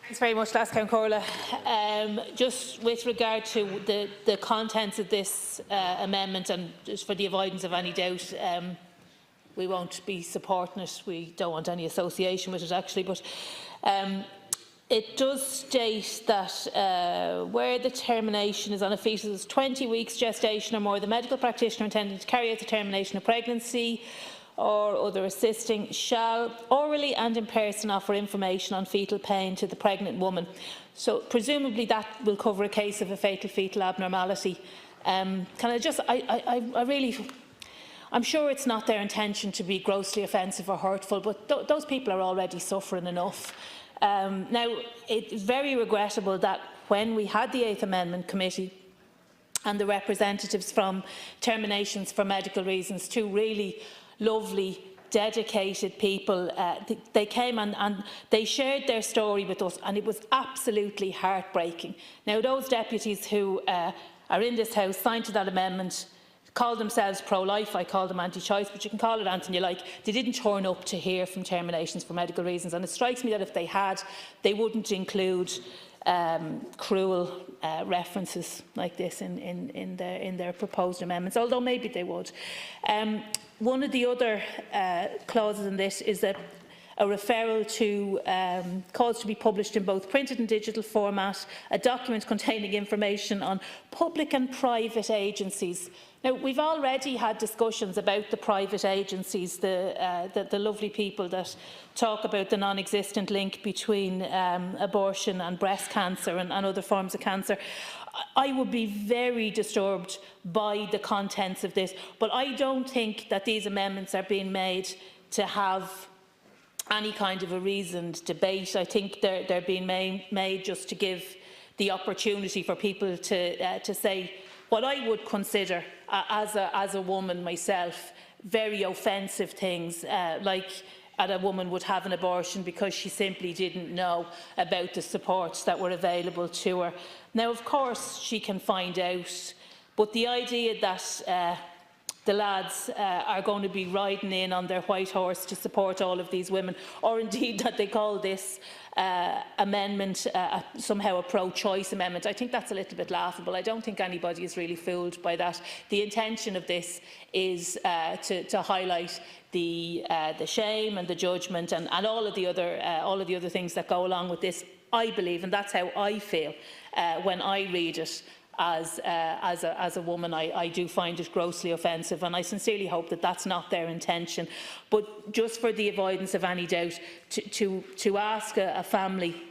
Thanks very much, Las Corla. Just with regard to the contents of this amendment, and just for the avoidance of any doubt, we won't be supporting it. We don't want any association with it, actually. But it does state that where the termination is on a fetus's 20 weeks gestation or more, the medical practitioner intending to carry out the termination of pregnancy or other assisting shall orally and in person offer information on fetal pain to the pregnant woman. So presumably that will cover a case of a fatal fetal abnormality. Can I just, I'm sure it's not their intention to be grossly offensive or hurtful, but those people are already suffering enough. Now, it's very regrettable that when we had the 8th Amendment Committee and the representatives from Terminations for Medical Reasons, two really lovely, dedicated people, they came and they shared their story with us, and it was absolutely heartbreaking. Now, those deputies who are in this House signed to that amendment, call themselves pro-life, I call them anti-choice, but you can call it anything you like. They didn't turn up to hear from Terminations for Medical Reasons, and it strikes me that if they had, they wouldn't include cruel references like this in their proposed amendments, although maybe they would. One of the other clauses in this is that a referral to calls to be published in both printed and digital format, a document containing information on public and private agencies. Now, we've already had discussions about the private agencies, the lovely people that talk about the non-existent link between abortion and breast cancer and other forms of cancer. I would be very disturbed by the contents of this, but I don't think that these amendments are being made to have any kind of a reasoned debate. I think they're being made just to give the opportunity for people to say what I would consider, as a woman myself, very offensive things, like that a woman would have an abortion because she simply didn't know about the supports that were available to her. Now, of course, she can find out, but the idea that the lads are going to be riding in on their white horse to support all of these women, or indeed that they call this amendment somehow a pro-choice amendment, I think that's a little bit laughable. I don't think anybody is really fooled by that. The intention of this is to highlight the shame and the judgment and all of the other things that go along with this, I believe, and that's how I feel when I read it. As a woman, I do find it grossly offensive, and I sincerely hope that that's not their intention. But just for the avoidance of any doubt, to ask a family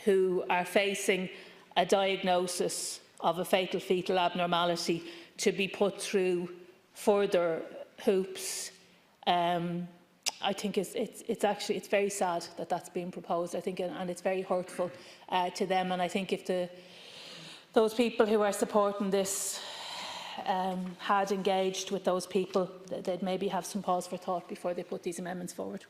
who are facing a diagnosis of a fatal fetal abnormality to be put through further hoops, I think it's very sad that that's being proposed. I think, and it's very hurtful to them. And I think if those people who are supporting this had engaged with those people, they'd maybe have some pause for thought before they put these amendments forward.